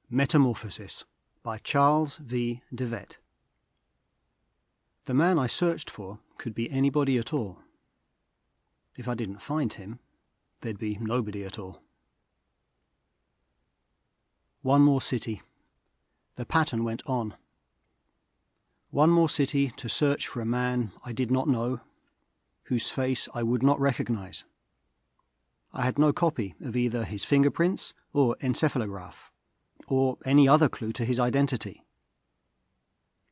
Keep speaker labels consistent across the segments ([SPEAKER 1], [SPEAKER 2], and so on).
[SPEAKER 1] Metamorphosis by Charles V. DeVette. The man I searched for could be anybody at all. If I didn't find him, there'd be nobody at all. One more city. The pattern went on. One more city to search for a man I did not know, whose face I would not recognize. I had no copy of either his fingerprints or encephalograph, or any other clue to his identity.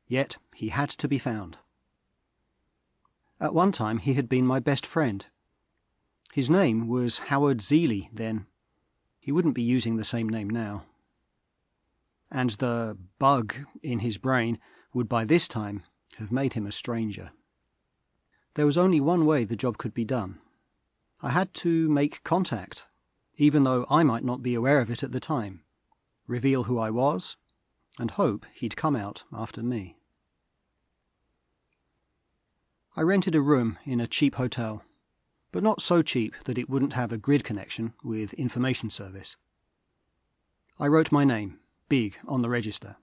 [SPEAKER 1] Yet he had to be found. At one time he had been my best friend. His name was Howard Zeely then. He wouldn't be using the same name now. And the bug in his brain would by this time have made him a stranger. There was only one way the job could be done. I had to make contact, even though I might not be aware of it at the time, reveal who I was, and hope he'd come out after me. I rented a room in a cheap hotel, but not so cheap that it wouldn't have a grid connection with information service. I wrote my name, big, on the register,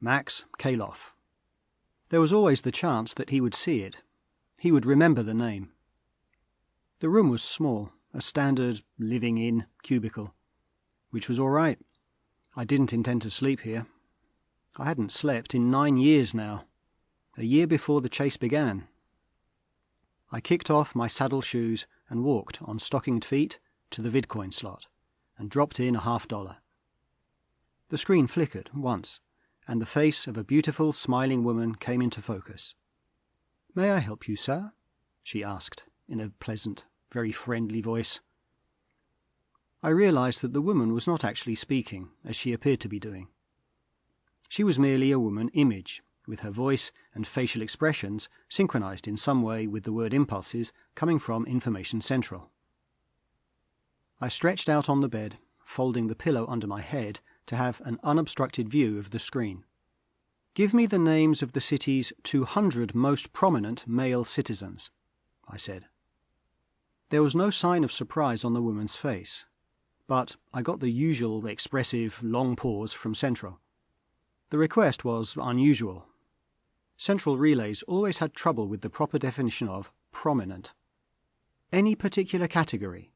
[SPEAKER 1] Max Kaloff. There was always the chance that he would see it. He would remember the name. The room was small, a standard living-in cubicle, which was all right. I didn't intend to sleep here. I hadn't slept in 9 years now, a year before the chase began. I kicked off my saddle shoes and walked on stockinged feet to the vidcoin slot and dropped in $50. The screen flickered once, and the face of a beautiful, smiling woman came into focus. "May I help you, sir?" she asked, in a pleasant, very friendly voice. I realized that the woman was not actually speaking, as she appeared to be doing. She was merely a woman image, with her voice and facial expressions synchronized in some way with the word impulses coming from Information Central. I stretched out on the bed, folding the pillow under my head to have an unobstructed view of the screen. "Give me the names of the city's 200 most prominent male citizens," I said. There was no sign of surprise on the woman's face, but I got the usual expressive long pause from Central. The request was unusual. Central relays always had trouble with the proper definition of prominent. "Any particular category?"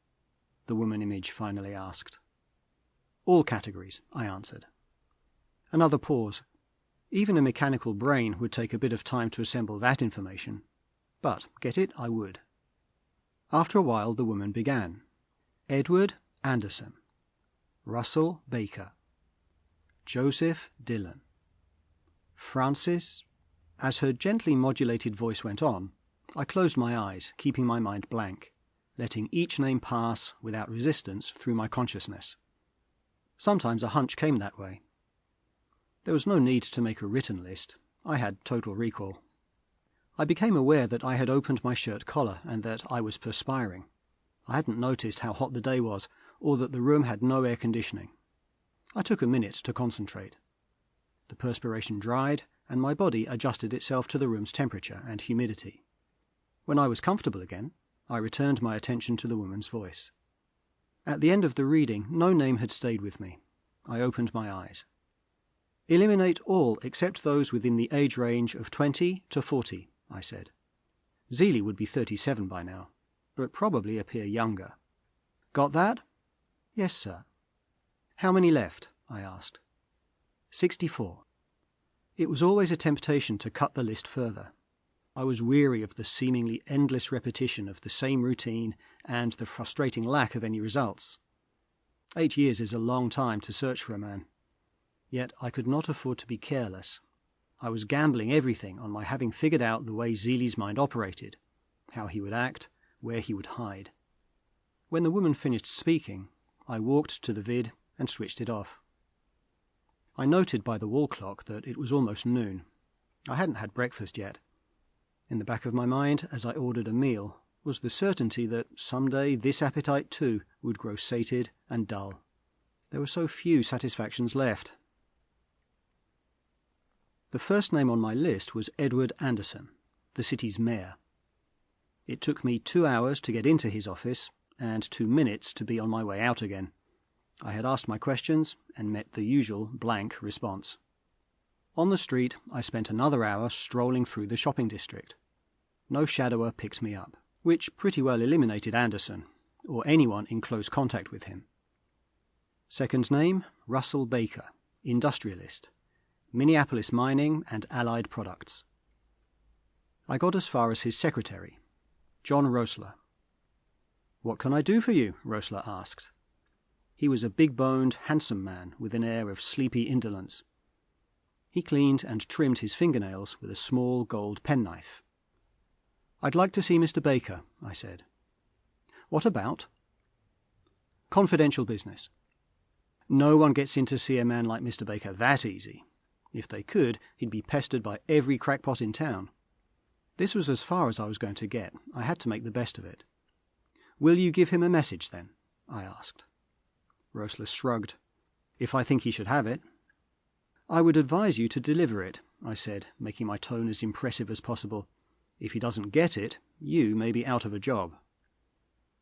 [SPEAKER 1] the woman image finally asked. "All categories," I answered. Another pause. Even a mechanical brain would take a bit of time to assemble that information, but get it I would. After a while the woman began. Edward Anderson, Russell Baker, Joseph Dillon, Francis. As her gently modulated voice went on, I closed my eyes, keeping my mind blank, letting each name pass without resistance through my consciousness. Sometimes a hunch came that way. There was no need to make a written list. I had total recall. I became aware that I had opened my shirt collar and that I was perspiring. I hadn't noticed how hot the day was, or that the room had no air conditioning. I took a minute to concentrate. The perspiration dried, and my body adjusted itself to the room's temperature and humidity. When I was comfortable again, I returned my attention to the woman's voice. At the end of the reading, no name had stayed with me. I opened my eyes. "Eliminate all except those within the age range of 20 to 40, I said. Zeely would be 37 by now, but probably appear younger. "Got that?" "Yes, sir." "How many left?" I asked. 64. It was always a temptation to cut the list further. I was weary of the seemingly endless repetition of the same routine and the frustrating lack of any results. 8 years is a long time to search for a man. Yet I could not afford to be careless. I was gambling everything on my having figured out the way Zeely's mind operated, how he would act, where he would hide. When the woman finished speaking, I walked to the vid and switched it off. I noted by the wall clock that it was almost noon. I hadn't had breakfast yet. In the back of my mind, as I ordered a meal, was the certainty that someday this appetite too would grow sated and dull. There were so few satisfactions left. The first name on my list was Edward Anderson, the city's mayor. It took me 2 hours to get into his office and 2 minutes to be on my way out again. I had asked my questions and met the usual blank response. On the street, I spent another hour strolling through the shopping district. No shadower picked me up, which pretty well eliminated Anderson, or anyone in close contact with him. Second name, Russell Baker, industrialist, Minneapolis mining and allied products. I got as far as his secretary, John Roessler. "What can I do for you?" Roessler asked. He was a big-boned, handsome man with an air of sleepy indolence. He cleaned and trimmed his fingernails with a small gold penknife. "I'd like to see Mr. Baker," I said. "What about?" "Confidential business. No one gets in to see a man like Mr. Baker that easy. If they could, he'd be pestered by every crackpot in town." This was as far as I was going to get. I had to make the best of it. "Will you give him a message, then?" I asked. Roessler shrugged. "If I think he should have it." "I would advise you to deliver it," I said, making my tone as impressive as possible. "If he doesn't get it, you may be out of a job."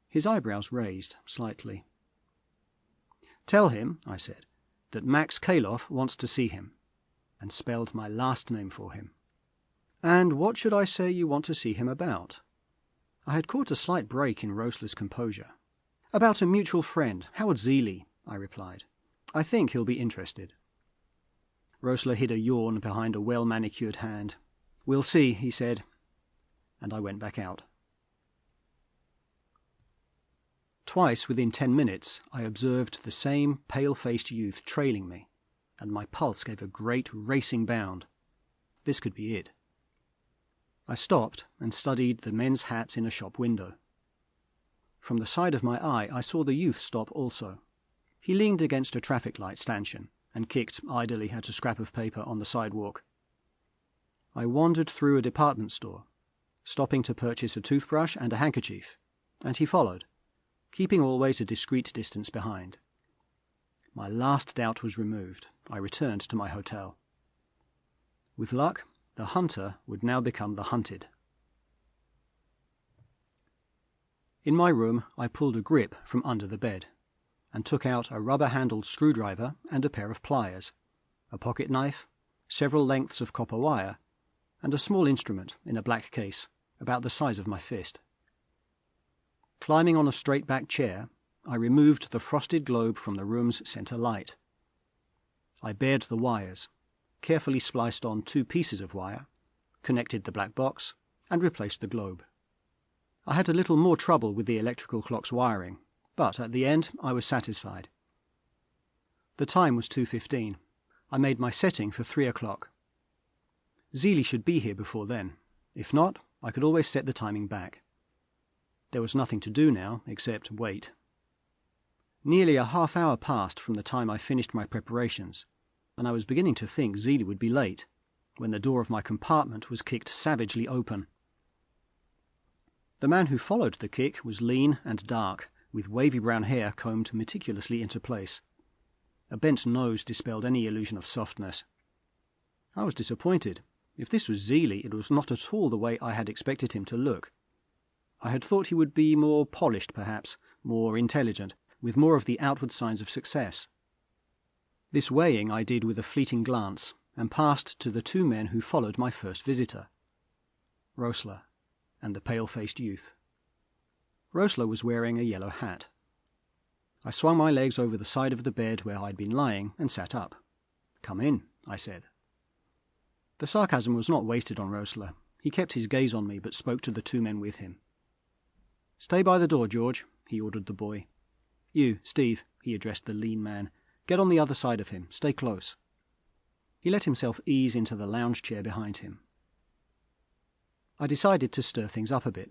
[SPEAKER 1] His eyebrows raised slightly. "Tell him," I said, "that Max Kaloff wants to see him," and spelled my last name for him. "And what should I say you want to see him about?" I had caught a slight break in Roessler's composure. "About a mutual friend, Howard Zeely," I replied. "I think he'll be interested." Roessler hid a yawn behind a well-manicured hand. "We'll see," he said, and I went back out. Twice within 10 minutes I observed the same pale-faced youth trailing me, and my pulse gave a great racing bound. This could be it. I stopped and studied the men's hats in a shop window. From the side of my eye I saw the youth stop also. He leaned against a traffic light stanchion and kicked idly at a scrap of paper on the sidewalk. I wandered through a department store, stopping to purchase a toothbrush and a handkerchief, and he followed, keeping always a discreet distance behind. My last doubt was removed. I returned to my hotel. With luck, the hunter would now become the hunted. In my room, I pulled a grip from under the bed and took out a rubber-handled screwdriver and a pair of pliers, a pocket knife, several lengths of copper wire, and a small instrument in a black case, about the size of my fist. Climbing on a straight-back chair, I removed the frosted globe from the room's centre light. I bared the wires, carefully spliced on 2 pieces of wire, connected the black box, and replaced the globe. I had a little more trouble with the electrical clock's wiring, but at the end I was satisfied. The time was 2:15. I made my setting for 3 o'clock. Zeely should be here before then. If not, I could always set the timing back. There was nothing to do now except wait. Nearly a half-hour passed from the time I finished my preparations, and I was beginning to think Zeely would be late, when the door of my compartment was kicked savagely open. The man who followed the kick was lean and dark, with wavy brown hair combed meticulously into place. A bent nose dispelled any illusion of softness. I was disappointed. If this was Zeely, it was not at all the way I had expected him to look. I had thought he would be more polished, perhaps, more intelligent, with more of the outward signs of success. This weighing I did with a fleeting glance, and passed to the 2 men who followed my first visitor, Roessler and the pale-faced youth. Roessler was wearing a yellow hat. I swung my legs over the side of the bed where I'd been lying and sat up. "Come in," I said. The sarcasm was not wasted on Roessler. He kept his gaze on me, but spoke to the 2 men with him. "Stay by the door, George," he ordered the boy. "You, Steve," he addressed the lean man, "get on the other side of him. Stay close." He let himself ease into the lounge chair behind him. I decided to stir things up a bit.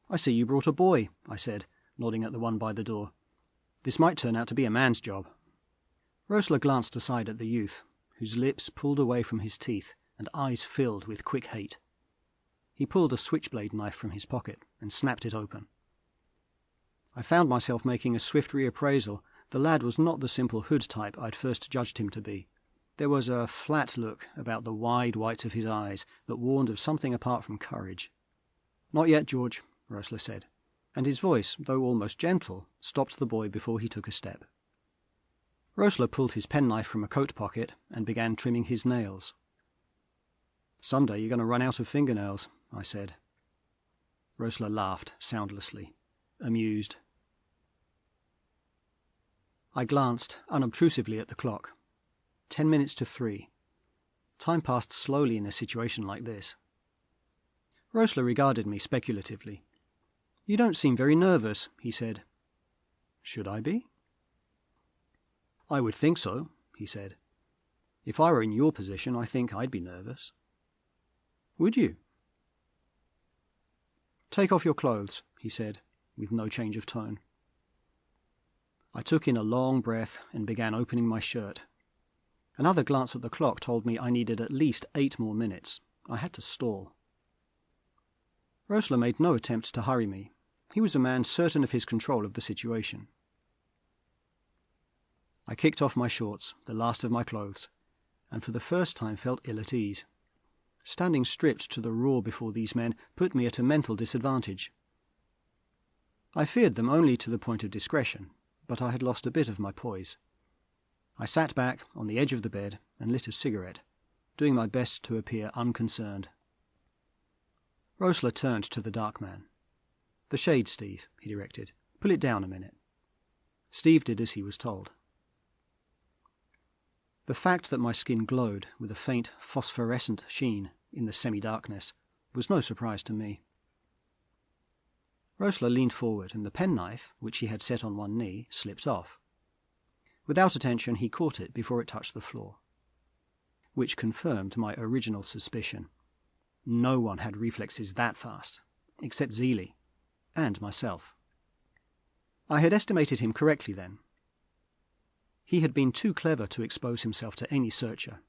[SPEAKER 1] "I see you brought a boy," I said, nodding at the one by the door. "This might turn out to be a man's job." Roessler glanced aside at the youth, whose lips pulled away from his teeth and eyes filled with quick hate. He pulled a switchblade knife from his pocket and snapped it open. I found myself making a swift reappraisal. The lad was not the simple hood type I'd first judged him to be. There was a flat look about the wide whites of his eyes that warned of something apart from courage. "Not yet, George," Roessler said, and his voice, though almost gentle, stopped the boy before he took a step. Roessler pulled his penknife from a coat pocket and began trimming his nails. "Someday you're going to run out of fingernails," I said. Roessler laughed soundlessly, amused. I glanced unobtrusively at the clock. 10 minutes to 3. Time passed slowly in a situation like this. Roessler regarded me speculatively. "You don't seem very nervous," he said. "Should I be?" "I would think so," he said. "If I were in your position, I think I'd be nervous." "Would you?" "Take off your clothes," he said, with no change of tone. I took in a long breath and began opening my shirt. Another glance at the clock told me I needed at least 8 more minutes. I had to stall. Roessler made no attempt to hurry me. He was a man certain of his control of the situation. I kicked off my shorts, the last of my clothes, and for the first time felt ill at ease. Standing stripped to the raw before these men put me at a mental disadvantage. I feared them only to the point of discretion, but I had lost a bit of my poise. I sat back on the edge of the bed and lit a cigarette, doing my best to appear unconcerned. Roessler turned to the dark man. "The shade, Steve," he directed. "Pull it down a minute." Steve did as he was told. The fact that my skin glowed with a faint phosphorescent sheen in the semi-darkness was no surprise to me. Roessler leaned forward, and the penknife, which he had set on one knee, slipped off. Without attention, he caught it before it touched the floor, which confirmed my original suspicion. No one had reflexes that fast, except Zeely, and myself. I had estimated him correctly then. He had been too clever to expose himself to any searcher.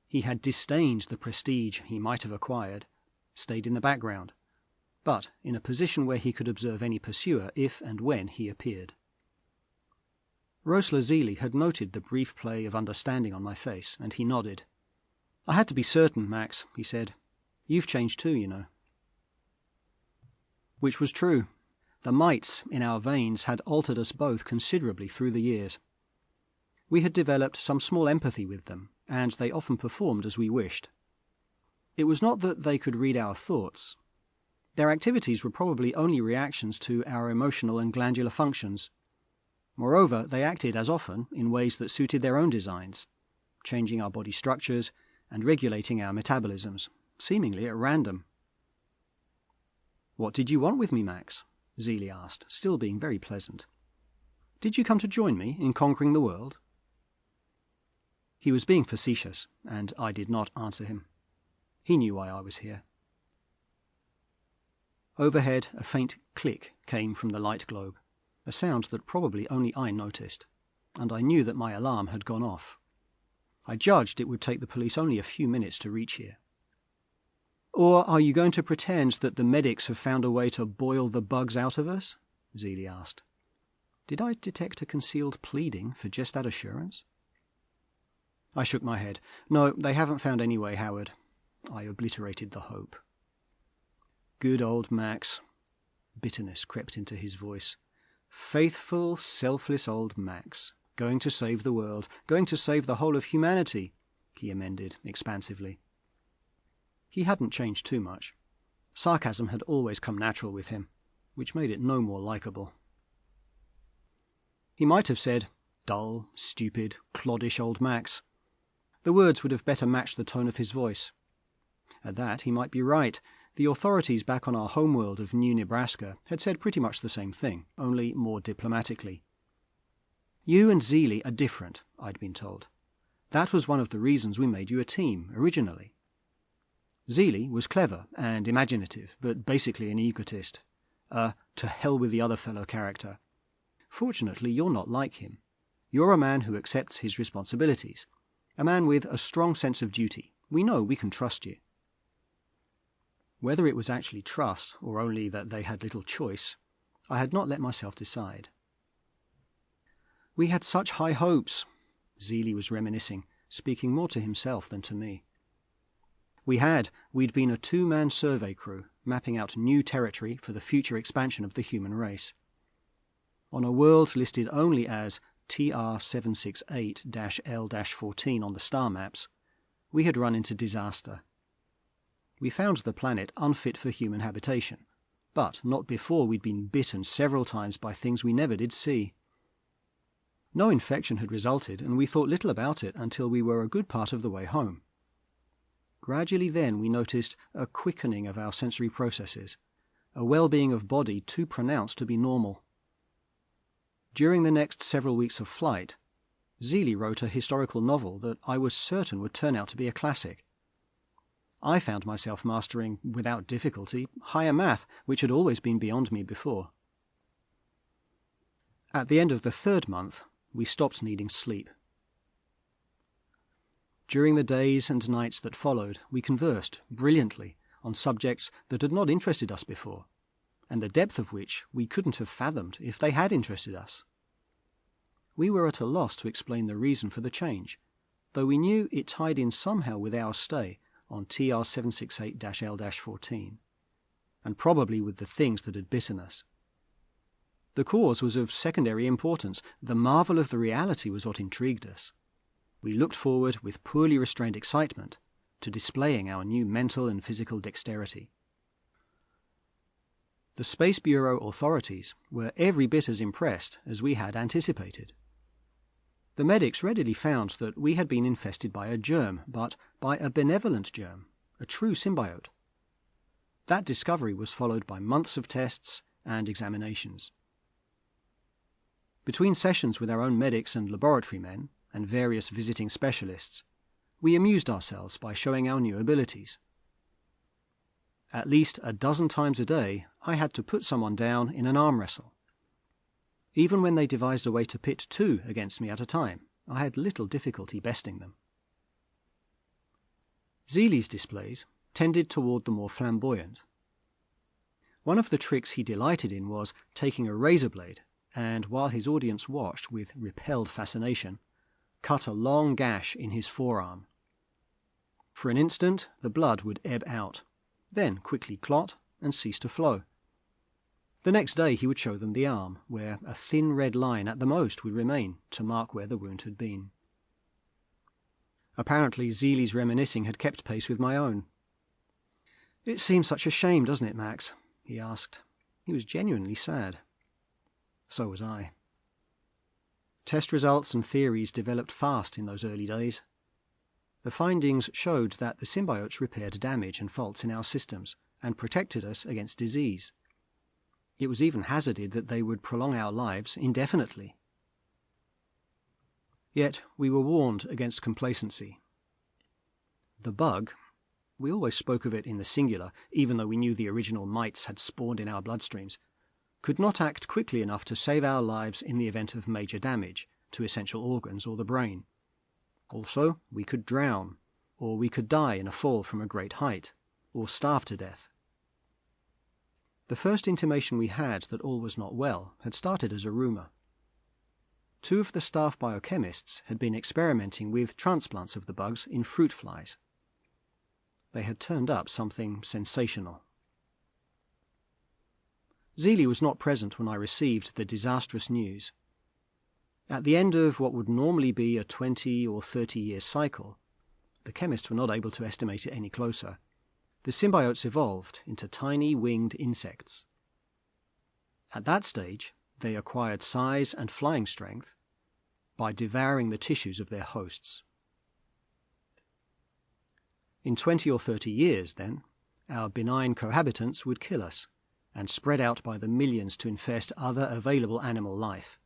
[SPEAKER 1] He had disdained the prestige he might have acquired, stayed in the background, but in a position where he could observe any pursuer if and when he appeared. Roessler Zeely had noted the brief play of understanding on my face, and he nodded. "I had to be certain, Max," he said. "You've changed too, you know." Which was true. The mites in our veins had altered us both considerably through the years. We had developed some small empathy with them, and they often performed as we wished. It was not that they could read our thoughts. Their activities were probably only reactions to our emotional and glandular functions. Moreover, they acted as often in ways that suited their own designs, changing our body structures and regulating our metabolisms, seemingly at random. "What did you want with me, Max?" Zeely asked, still being very pleasant. "Did you come to join me in conquering the world?" He was being facetious, and I did not answer him. He knew why I was here. Overhead, a faint click came from the light globe, a sound that probably only I noticed, and I knew that my alarm had gone off. I judged it would take the police only a few minutes to reach here. "Or are you going to pretend that the medics have found a way to boil the bugs out of us?" Zeely asked. Did I detect a concealed pleading for just that assurance? I shook my head. "No, they haven't found any way, Howard." I obliterated the hope. Good old Max. Bitterness crept into his voice. Faithful, selfless old Max. Going to save the world. Going to save the whole of humanity, he amended expansively. He hadn't changed too much. Sarcasm had always come natural with him, which made it no more likable. He might have said, dull, stupid, cloddish old Max. The words would have better matched the tone of his voice. At that, he might be right. The authorities back on our homeworld of New Nebraska had said pretty much the same thing, only more diplomatically. You and Zeely are different, I'd been told. That was one of the reasons we made you a team, originally. Zeely was clever and imaginative, but basically an egotist. To hell with the other fellow character. Fortunately, you're not like him. You're a man who accepts his responsibilities. A man with a strong sense of duty. We know we can trust you. Whether it was actually trust, or only that they had little choice, I had not let myself decide. We had such high hopes, Zeely was reminiscing, speaking more to himself than to me. We'd been a two-man survey crew, mapping out new territory for the future expansion of the human race. On a world listed only as TR768-L-14 on the star maps, we had run into disaster. We found the planet unfit for human habitation, but not before we'd been bitten several times by things we never did see. No infection had resulted, and we thought little about it until we were a good part of the way home. Gradually then we noticed a quickening of our sensory processes, a well-being of body too pronounced to be normal. During the next several weeks of flight, Zealy wrote a historical novel that I was certain would turn out to be a classic. I found myself mastering, without difficulty, higher math, which had always been beyond me before. At the end of the 3rd month, we stopped needing sleep. During the days and nights that followed, we conversed brilliantly on subjects that had not interested us before, and the depth of which we couldn't have fathomed if they had interested us. We were at a loss to explain the reason for the change, though we knew it tied in somehow with our stay on TR768-L-14, and probably with the things that had bitten us. The cause was of secondary importance. The marvel of the reality was what intrigued us. We looked forward with poorly restrained excitement to displaying our new mental and physical dexterity. The Space Bureau authorities were every bit as impressed as we had anticipated. The medics readily found that we had been infested by a germ, but by a benevolent germ, a true symbiote. That discovery was followed by months of tests and examinations. Between sessions with our own medics and laboratory men, and various visiting specialists, we amused ourselves by showing our new abilities. At least a dozen times a day, I had to put someone down in an arm wrestle. Even when they devised a way to pit 2 against me at a time, I had little difficulty besting them. Zealy's displays tended toward the more flamboyant. One of the tricks he delighted in was taking a razor blade and, while his audience watched with repelled fascination, cut a long gash in his forearm. For an instant the blood would ebb out, then quickly clot and cease to flow. The next day he would show them the arm, where a thin red line at the most would remain to mark where the wound had been. Apparently Zealy's reminiscing had kept pace with my own. "It seems such a shame, doesn't it, Max?" he asked. He was genuinely sad. So was I. Test results and theories developed fast in those early days. The findings showed that the symbiotes repaired damage and faults in our systems and protected us against disease. It was even hazarded that they would prolong our lives indefinitely. Yet we were warned against complacency. The bug, we always spoke of it in the singular, even though we knew the original mites had spawned in our bloodstreams, could not act quickly enough to save our lives in the event of major damage to essential organs or the brain. Also, we could drown, or we could die in a fall from a great height, or starve to death. The first intimation we had that all was not well had started as a rumour. 2 of the staff biochemists had been experimenting with transplants of the bugs in fruit flies. They had turned up something sensational. Zealy was not present when I received the disastrous news. At the end of what would normally be a 20 or 30-year cycle, the chemists were not able to estimate it any closer, the symbiotes evolved into tiny winged insects. At that stage, they acquired size and flying strength by devouring the tissues of their hosts. In 20 or 30 years, then, our benign cohabitants would kill us and spread out by the millions to infest other available animal life.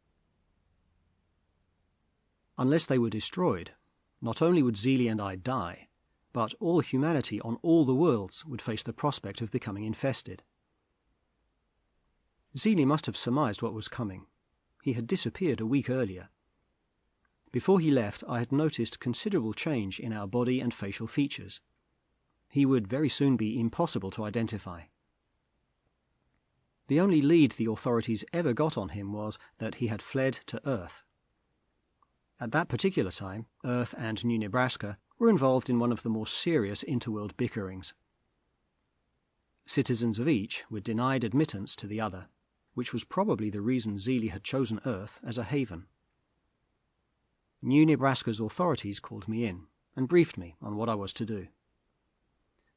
[SPEAKER 1] Unless they were destroyed, not only would Zealy and I die, but all humanity on all the worlds would face the prospect of becoming infested. Zealy must have surmised what was coming. He had disappeared a week earlier. Before he left, I had noticed considerable change in our body and facial features. He would very soon be impossible to identify. The only lead the authorities ever got on him was that he had fled to Earth. At that particular time, Earth and New Nebraska were involved in one of the more serious interworld bickerings. Citizens of each were denied admittance to the other, which was probably the reason Zealy had chosen Earth as a haven. New Nebraska's authorities called me in and briefed me on what I was to do.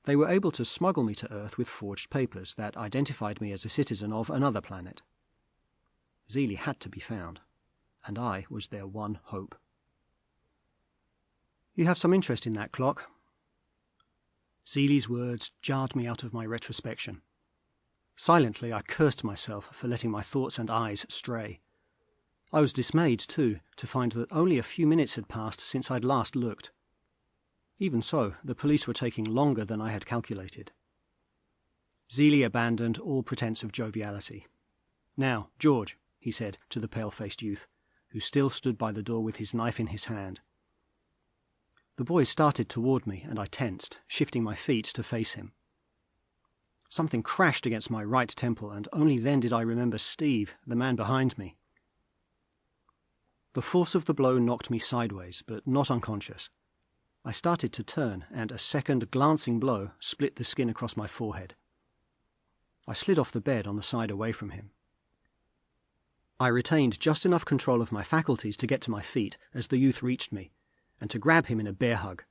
[SPEAKER 1] They were able to smuggle me to Earth with forged papers that identified me as a citizen of another planet. Zeely had to be found, and I was their one hope. "You have some interest in that clock." Zeely's words jarred me out of my retrospection. Silently, I cursed myself for letting my thoughts and eyes stray. I was dismayed, too, to find that only a few minutes had passed since I'd last looked. Even so, the police were taking longer than I had calculated. Zeely abandoned all pretense of joviality. "Now, George," he said to the pale-faced youth, who still stood by the door with his knife in his hand. The boy started toward me, and I tensed, shifting my feet to face him. Something crashed against my right temple, and only then did I remember Steve, the man behind me. The force of the blow knocked me sideways, but not unconscious. I started to turn, and a second glancing blow split the skin across my forehead. I slid off the bed on the side away from him. I retained just enough control of my faculties to get to my feet as the youth reached me, and to grab him in a bear hug,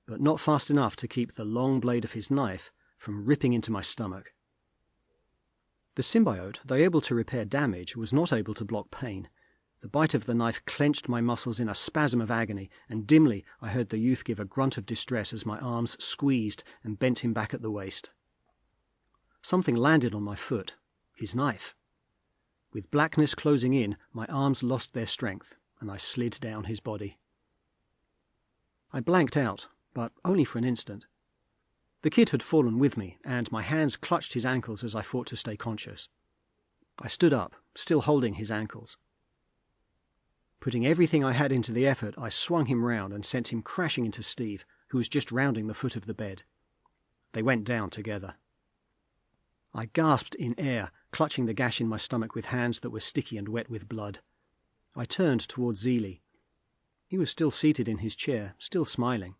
[SPEAKER 1] but not fast enough to keep the long blade of his knife from ripping into my stomach. The symbiote, though able to repair damage, was not able to block pain. The bite of the knife clenched my muscles in a spasm of agony, and dimly I heard the youth give a grunt of distress as my arms squeezed and bent him back at the waist. Something landed on my foot, his knife. With blackness closing in, my arms lost their strength, and I slid down his body. I blanked out, but only for an instant. The kid had fallen with me, and my hands clutched his ankles as I fought to stay conscious. I stood up, still holding his ankles. Putting everything I had into the effort, I swung him round and sent him crashing into Steve, who was just rounding the foot of the bed. They went down together. I gasped in air, clutching the gash in my stomach with hands that were sticky and wet with blood. I turned toward Zeely. He was still seated in his chair, still smiling.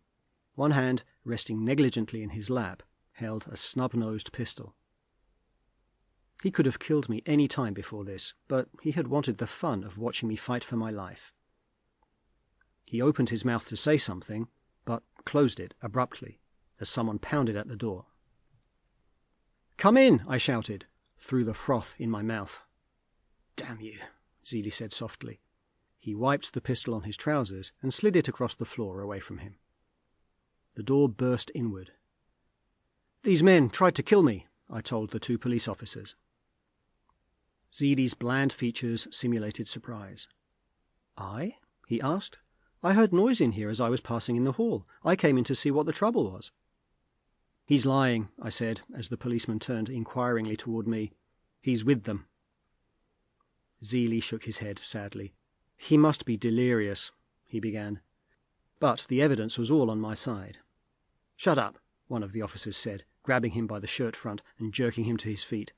[SPEAKER 1] One hand, resting negligently in his lap, held a snub-nosed pistol. He could have killed me any time before this, but he had wanted the fun of watching me fight for my life. He opened his mouth to say something, but closed it abruptly, as someone pounded at the door. "Come in," I shouted, through the froth in my mouth. "Damn you," Zeely said softly. He wiped the pistol on his trousers and slid it across the floor away from him. The door burst inward. "These men tried to kill me," I told the two police officers. Zeely's bland features simulated surprise. "I?" he asked. "I heard noise in here as I was passing in the hall. I came in to see what the trouble was." "He's lying," I said, as the policeman turned inquiringly toward me. "He's with them." Zeely shook his head sadly. "He must be delirious," he began. But the evidence was all on my side. "Shut up," one of the officers said, grabbing him by the shirt front and jerking him to his feet.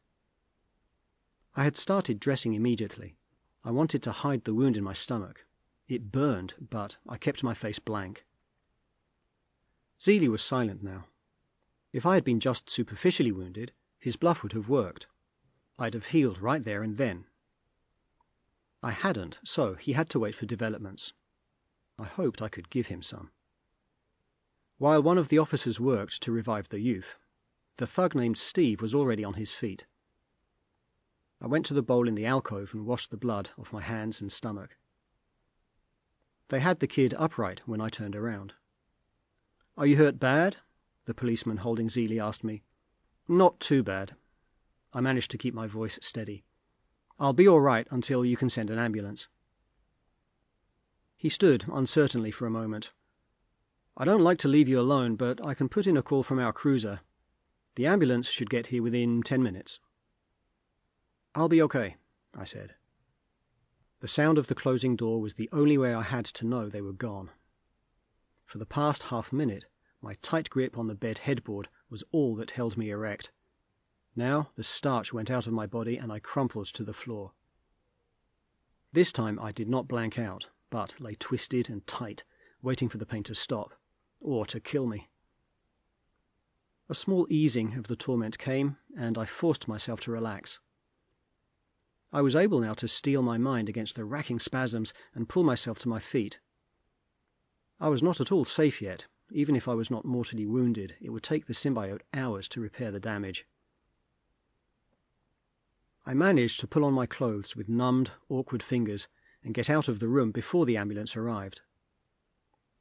[SPEAKER 1] I had started dressing immediately. I wanted to hide the wound in my stomach. It burned, but I kept my face blank. Zeely was silent now. If I had been just superficially wounded, his bluff would have worked. I'd have healed right there and then. I hadn't, so he had to wait for developments. I hoped I could give him some. While one of the officers worked to revive the youth, the thug named Steve was already on his feet. I went to the bowl in the alcove and washed the blood off my hands and stomach. They had the kid upright when I turned around. "Are you hurt bad?" the policeman holding Zeely asked me. "Not too bad." I managed to keep my voice steady. "I'll be all right until you can send an ambulance." He stood uncertainly for a moment. "I don't like to leave you alone, but I can put in a call from our cruiser. The ambulance should get here within 10 minutes. "I'll be okay," I said. The sound of the closing door was the only way I had to know they were gone. For the past half-minute, my tight grip on the bed headboard was all that held me erect. Now the starch went out of my body and I crumpled to the floor. This time I did not blank out, but lay twisted and tight, waiting for the pain to stop, or to kill me. A small easing of the torment came, and I forced myself to relax. I was able now to steel my mind against the racking spasms and pull myself to my feet, I was not at all safe yet. Even if I was not mortally wounded, it would take the symbiote hours to repair the damage. I managed to pull on my clothes with numbed, awkward fingers and get out of the room before the ambulance arrived.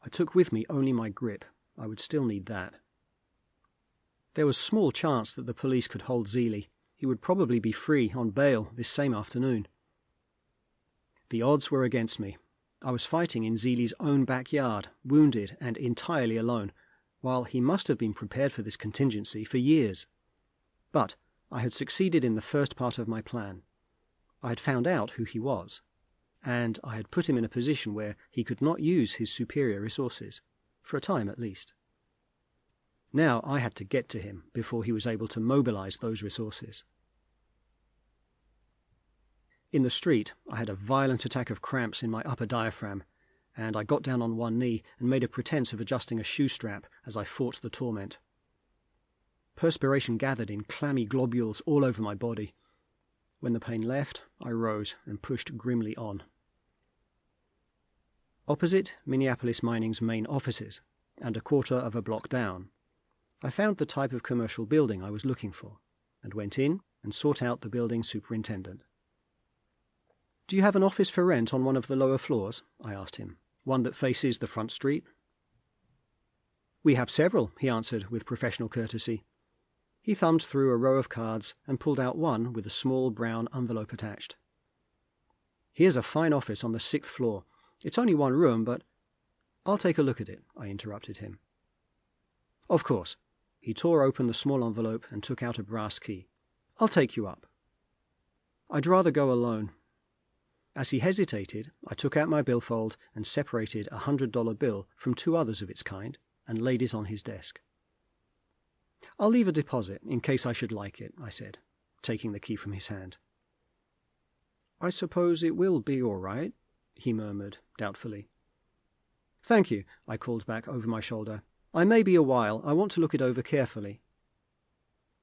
[SPEAKER 1] I took with me only my grip. I would still need that. There was small chance that the police could hold Zeely. He would probably be free on bail this same afternoon. The odds were against me. I was fighting in Zeely's own backyard, wounded and entirely alone, while he must have been prepared for this contingency for years. But I had succeeded in the first part of my plan. I had found out who he was, and I had put him in a position where he could not use his superior resources, for a time at least. Now I had to get to him before he was able to mobilize those resources. In the street, I had a violent attack of cramps in my upper diaphragm, and I got down on one knee and made a pretense of adjusting a shoe strap as I fought the torment. Perspiration gathered in clammy globules all over my body. When the pain left, I rose and pushed grimly on. Opposite Minneapolis Mining's main offices, and a quarter of a block down, I found the type of commercial building I was looking for, and went in and sought out the building superintendent. "Do you have an office for rent on one of the lower floors?" I asked him. "One that faces the front street?" "We have several," he answered with professional courtesy. He thumbed through a row of cards and pulled out one with a small brown envelope attached. "Here's a fine office on the 6th floor. It's only one room, but—" "I'll take a look at it," I interrupted him. "Of course." He tore open the small envelope and took out a brass key. "I'll take you up." "I'd rather go alone." As he hesitated, I took out my billfold and separated a $100 bill from two others of its kind and laid it on his desk. "I'll leave a deposit in case I should like it," I said, taking the key from his hand. "I suppose it will be all right," he murmured doubtfully. "Thank you," I called back over my shoulder. "I may be a while. I want to look it over carefully."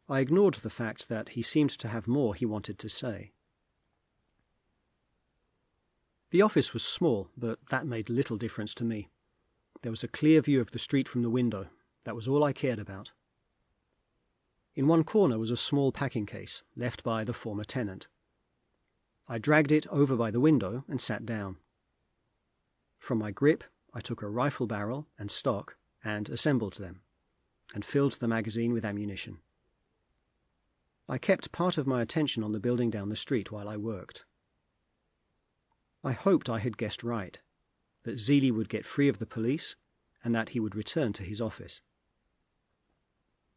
[SPEAKER 1] I ignored the fact that he seemed to have more he wanted to say. The office was small, but that made little difference to me. There was a clear view of the street from the window. That was all I cared about. In one corner was a small packing case, left by the former tenant. I dragged it over by the window and sat down. From my grip, I took a rifle barrel and stock and assembled them, and filled the magazine with ammunition. I kept part of my attention on the building down the street while I worked. I hoped I had guessed right, that Zeely would get free of the police and that he would return to his office.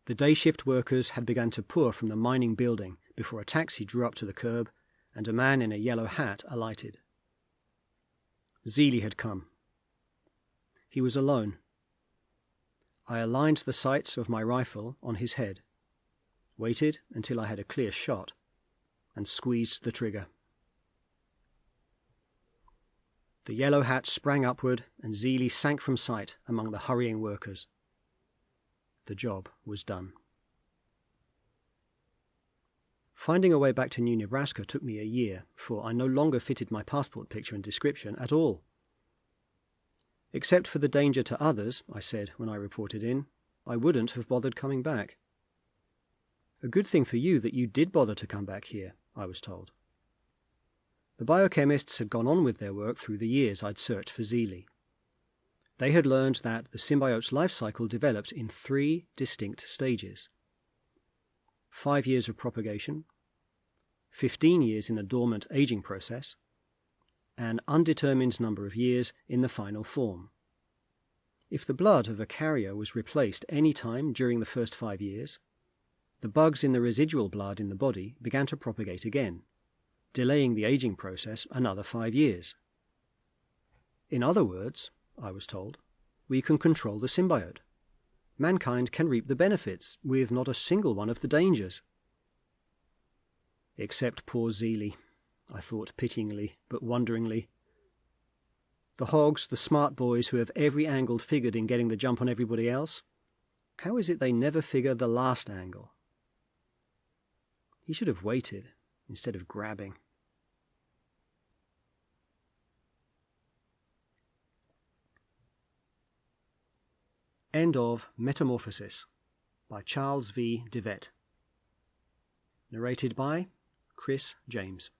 [SPEAKER 1] The day shift workers had begun to pour from the mining building before a taxi drew up to the curb and a man in a yellow hat alighted. Zeely had come. He was alone. I aligned the sights of my rifle on his head, waited until I had a clear shot, and squeezed the trigger. The yellow hat sprang upward, and Zeely sank from sight among the hurrying workers. The job was done. Finding a way back to New Nebraska took me a year, for I no longer fitted my passport picture and description at all. "Except for the danger to others," I said when I reported in, "I wouldn't have bothered coming back." "A good thing for you that you did bother to come back here," I was told. The biochemists had gone on with their work through the years I'd searched for Zeely. They had learned that the symbiote's life cycle developed in 3 distinct stages: 5 years of propagation, 15 years in a dormant aging process, an undetermined number of years in the final form. If the blood of a carrier was replaced any time during the first 5 years, the bugs in the residual blood in the body began to propagate again, delaying the aging process another 5 years. In other words, I was told, we can control the symbiote. Mankind can reap the benefits with not a single one of the dangers. Except poor Zeely, I thought pityingly but wonderingly. The hogs, the smart boys who have every angle figured in getting the jump on everybody else, how is it they never figure the last angle? He should have waited instead of grabbing. End of Metamorphosis by Charles V. DeVette. Narrated by Chris James.